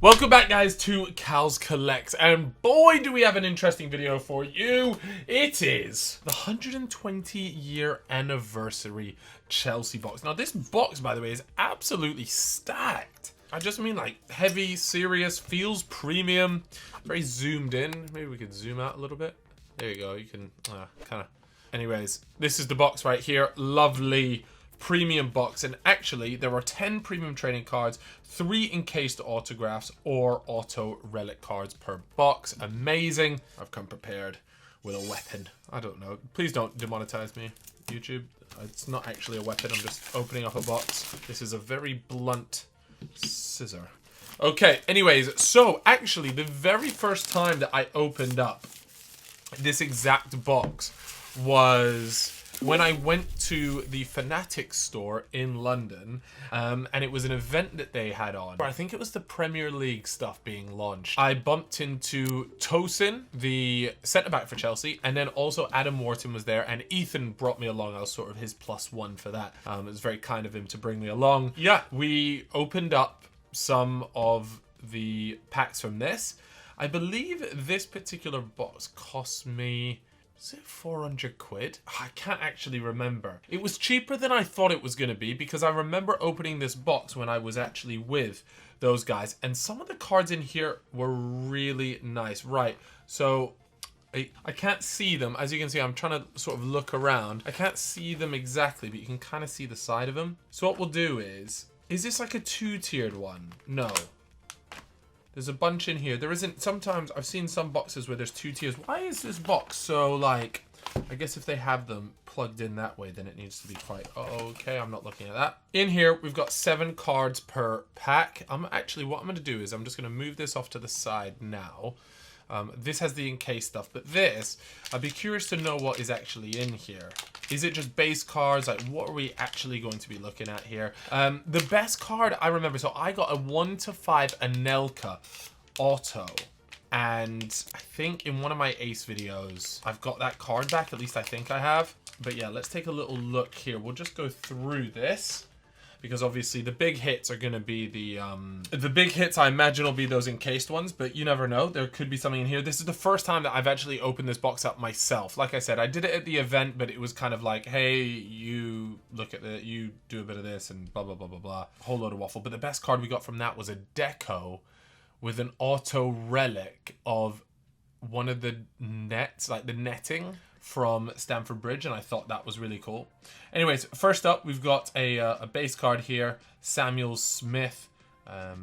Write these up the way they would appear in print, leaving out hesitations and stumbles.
Welcome back, guys, to Cal's Collects, and boy do we have an interesting video for you. It is the 120-year anniversary Chelsea box. Now this box, by the way, is absolutely stacked. I just mean like heavy, serious, feels premium, very zoomed in. Maybe we could zoom out a little bit. There you go, you can kind of. Anyways, this is the box right here. Lovely premium box, and actually there are 10 premium trading cards, 3 encased autographs or auto relic cards per box. Amazing. I've come prepared with a weapon. I don't know, please don't demonetize me, YouTube. It's not actually a weapon, I'm just opening up a box. This is a very blunt scissor. Okay, anyways, so actually the very first time that I opened up this exact box was when I went to the Fanatics store in London, and it was an event that they had on. I think it was the Premier League stuff being launched. I bumped into Tosin, the centre-back for Chelsea, and then also Adam Wharton was there, and Ethan brought me along. I was sort of his +1 for that. It was very kind of him to bring me along. Yeah, we opened up some of the packs from this. I believe this particular box cost me... is it 400 quid? I can't actually remember. It was cheaper than I thought it was going to be because I remember opening this box when I was actually with those guys, and some of the cards in here were really nice. Right, so I can't see them. As you can see, I'm trying to sort of look around. I can't see them exactly, but you can kind of see the side of them. So what we'll do is this like a 2-tiered one? No. There's a bunch in here. There isn't. Sometimes I've seen some boxes where there's 2 tiers. Why is this box so like... I guess if they have them plugged in that way, then it needs to be quite... okay, I'm not looking at that. In here, we've got 7 cards per pack. Actually, what I'm going to do is I'm just going to move this off to the side now. This has the encased stuff, but this, I'd be curious to know what is actually in here. Is it just base cards? Like, what are we actually going to be looking at here? The best card I remember, so I got a 1/5 Anelka auto, and I think in one of my Ace videos, I've got that card back. At least I think I have. But yeah, let's take a little look here. We'll just go through this, because obviously the big hits are going to be the big hits, I imagine, will be those encased ones, but you never know. There could be something in here. This is the first time that I've actually opened this box up myself. Like I said, I did it at the event, but it was kind of like, hey, you look at it, you do a bit of this and blah, blah, blah, blah, blah. A whole load of waffle. But the best card we got from that was a deco with an auto relic of one of the nets, like the netting from Stamford Bridge, and I thought that was really cool. Anyways, first up, we've got a base card here, Samuel Smith. I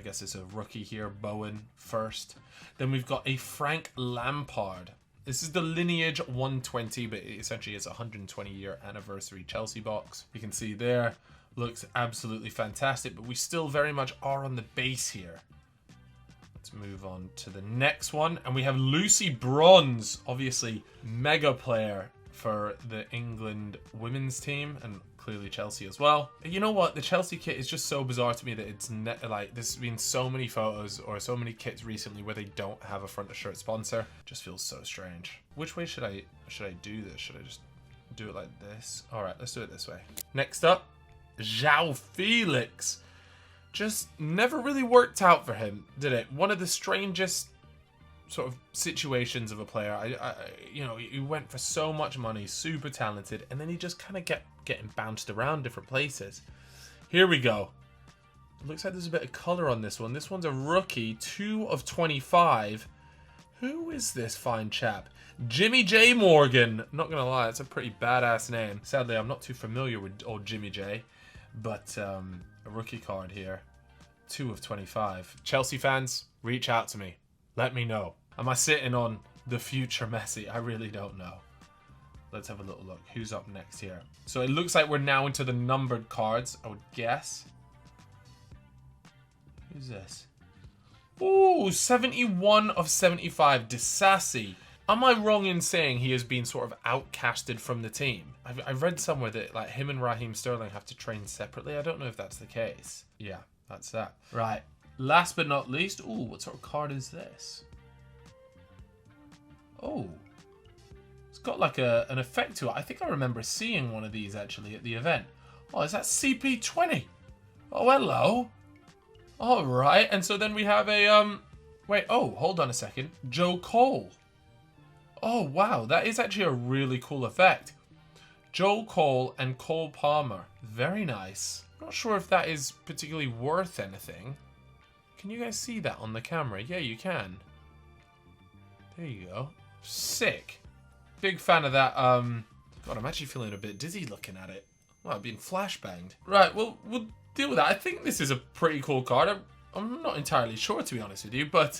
guess it's a rookie here, Bowen first. Then we've got a Frank Lampard. This is the Lineage 120, but it essentially is a 120-year anniversary Chelsea box. You can see there, looks absolutely fantastic, but we still very much are on the base here. Let's move on to the next one. And we have Lucy Bronze, obviously mega player for the England women's team and clearly Chelsea as well. You know what? The Chelsea kit is just so bizarre to me that it's like there's been so many photos or so many kits recently where they don't have a front of shirt sponsor. It just feels so strange. Which way should I do this? Should I just do it like this? All right, let's do it this way. Next up, João Felix. Just never really worked out for him, did it? One of the strangest sort of situations of a player. You know, he went for so much money, super talented, and then he just kind of getting bounced around different places. Here we go. Looks like there's a bit of color on this one. This one's a rookie, 2/25. Who is this fine chap? Jimmy J. Morgan. Not gonna lie, it's a pretty badass name. Sadly, I'm not too familiar with old Jimmy J, but a rookie card here, 2/25. Chelsea fans, reach out to me. Let me know. Am I sitting on the future Messi? I really don't know. Let's have a little look. Who's up next here? So it looks like we're now into the numbered cards, I would guess. Who's this? Ooh, 71/75, Disasi. Am I wrong in saying he has been sort of outcasted from the team? I've read somewhere that like him and Raheem Sterling have to train separately. I don't know if that's the case. Yeah, that's that. Right. Last but not least, ooh, what sort of card is this? Oh, it's got like an effect to it. I think I remember seeing one of these actually at the event. Oh, is that CP20? Oh, hello. All right, and so then we have a wait. Oh, hold on a second. Joe Cole. Oh wow, that is actually a really cool effect. Joe Cole and Cole Palmer. Very nice. Not sure if that is particularly worth anything. Can you guys see that on the camera? Yeah, you can. There you go. Sick. Big fan of that. God, I'm actually feeling a bit dizzy looking at it. Well, I've been flashbanged. Right, well, we'll deal with that. I think this is a pretty cool card. I'm not entirely sure, to be honest with you. But,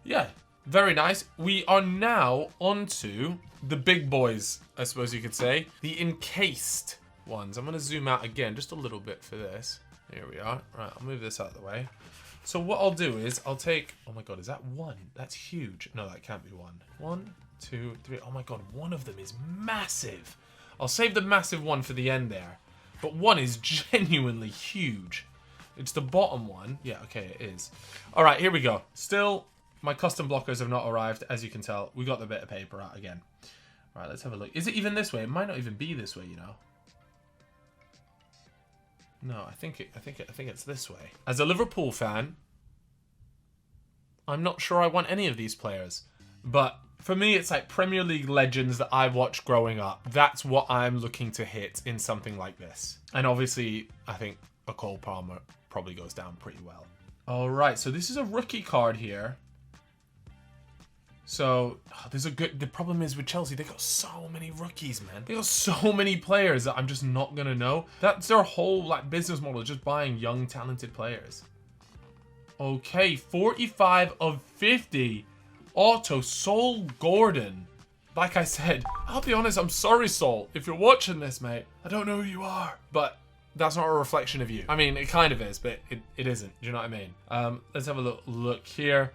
yeah, very nice. We are now on to the big boys, I suppose you could say. The encased ones. I'm going to zoom out again just a little bit for this. Here we are. Right, I'll move this out of the way. So what I'll do is I'll take... Oh my god, is that one? That's huge. No, that can't be one. 1, 2, 3. Oh my god, one of them is massive. I'll save the massive one for the end there. But one is genuinely huge. It's the bottom one. Yeah, okay, it is. All right, here we go. Still, my custom blockers have not arrived. As you can tell, we got the bit of paper out again. All right, let's have a look. Is it even this way? It might not even be this way, you know. No, I think it's this way. As a Liverpool fan, I'm not sure I want any of these players. But for me, it's like Premier League legends that I watched growing up. That's what I'm looking to hit in something like this. And obviously, I think a Cole Palmer probably goes down pretty well. All right, so this is a rookie card here. So, there's a good... The problem is with Chelsea, they got so many rookies, man. They got so many players that I'm just not going to know. That's their whole like business model, just buying young, talented players. Okay, 45 of 50. Auto, Sol Gordon. Like I said, I'll be honest, I'm sorry, Sol. If you're watching this, mate, I don't know who you are. But that's not a reflection of you. I mean, it kind of is, but it isn't. Do you know what I mean? Let's have a look here.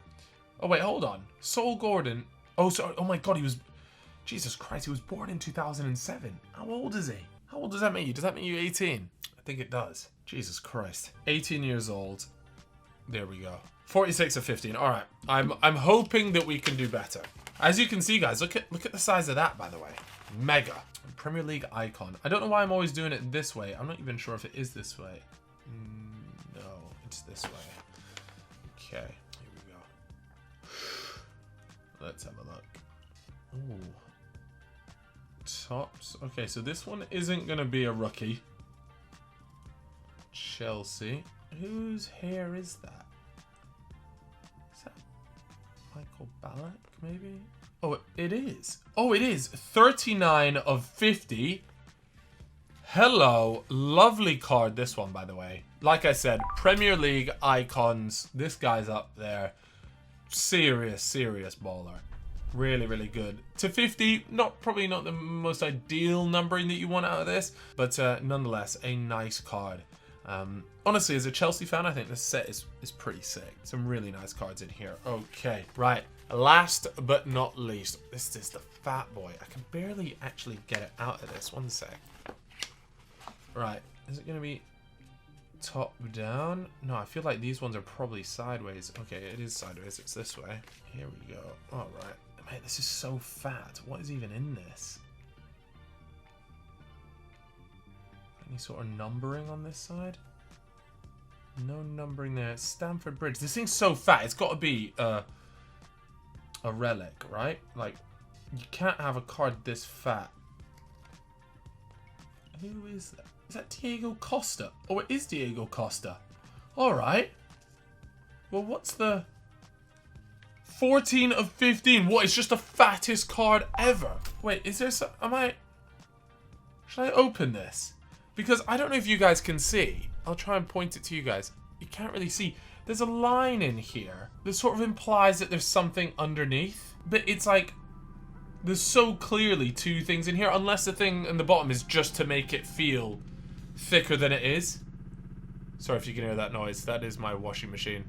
Oh, wait, hold on. Sol Gordon. Oh, sorry. Oh, my God. He was... Jesus Christ. He was born in 2007. How old is he? How old does that make you? Does that make you 18? I think it does. Jesus Christ. 18 years old. There we go. 46 of 15. All right. I'm hoping that we can do better. As you can see, guys, look at the size of that, by the way. Mega. Premier League icon. I don't know why I'm always doing it this way. I'm not even sure if it is this way. No, it's this way. Okay. Let's have a look. Ooh. Tops. Okay, so this one isn't going to be a rookie. Chelsea. Whose hair is that? Is that Michael Ballack, maybe? Oh, it is. Oh, it is. 39 of 50. Hello. Lovely card, this one, by the way. Like I said, Premier League icons. This guy's up there. Serious baller. Really good. To 50, probably not the most ideal numbering that you want out of this, but nonetheless, a nice card. Honestly, as a Chelsea fan, I think this set is pretty sick. Some really nice cards in here. Okay, right. Last but not least, this is the fat boy. I can barely actually get it out of this. One sec. Right. Is it going to be top down? No, I feel like these ones are probably sideways. Okay, it is sideways. It's this way. Here we go. All right. Mate, this is so fat. What is even in this? Any sort of numbering on this side? No numbering there. Stamford Bridge. This thing's so fat. It's got to be a relic, right? Like, you can't have a card this fat. Who is that? Is that Diego Costa? Oh, it is Diego Costa. All right. Well, what's the... 14 of 15. What? It's just the fattest card ever. Wait, is there some... Should I open this? Because I don't know if you guys can see. I'll try and point it to you guys. You can't really see. There's a line in here that sort of implies that there's something underneath. But it's like... There's so clearly two things in here. Unless the thing in the bottom is just to make it feel thicker than it is. Sorry if you can hear that noise. That is my washing machine.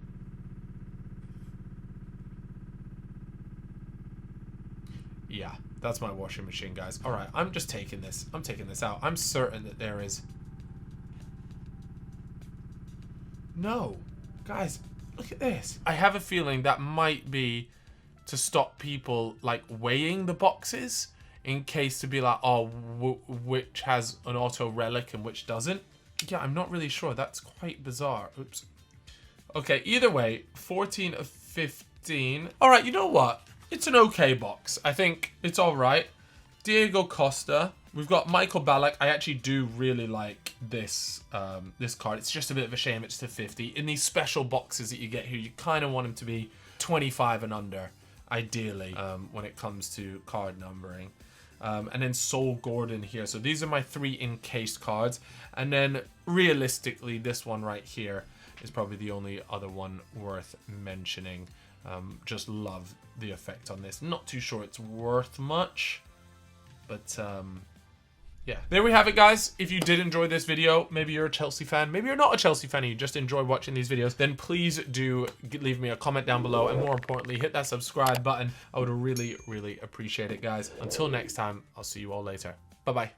Yeah, that's my washing machine, guys. All right, I'm just taking this. I'm taking this out. I'm certain that there is... No. Guys, look at this. I have a feeling that might be to stop people, like, weighing the boxes in case to be like, oh, which has an auto relic and which doesn't. Yeah, I'm not really sure. That's quite bizarre. Oops. Okay, either way, 14 of 15. All right, you know what? It's an okay box. I think it's all right. Diego Costa. We've got Michael Ballack. I actually do really like this this card. It's just a bit of a shame it's to 50. In these special boxes that you get here, you kind of want him to be 25 and under, ideally, when it comes to card numbering. And then Sol Gordon here. So these are my 3 encased cards. And then realistically, this one right here is probably the only other one worth mentioning. Just love the effect on this. Not too sure it's worth much, but yeah. There we have it, guys. If you did enjoy this video, maybe you're a Chelsea fan, maybe you're not a Chelsea fan and you just enjoy watching these videos, then please do leave me a comment down below, and more importantly, hit that subscribe button. I would really, really appreciate it, guys. Until next time, I'll see you all later. Bye-bye.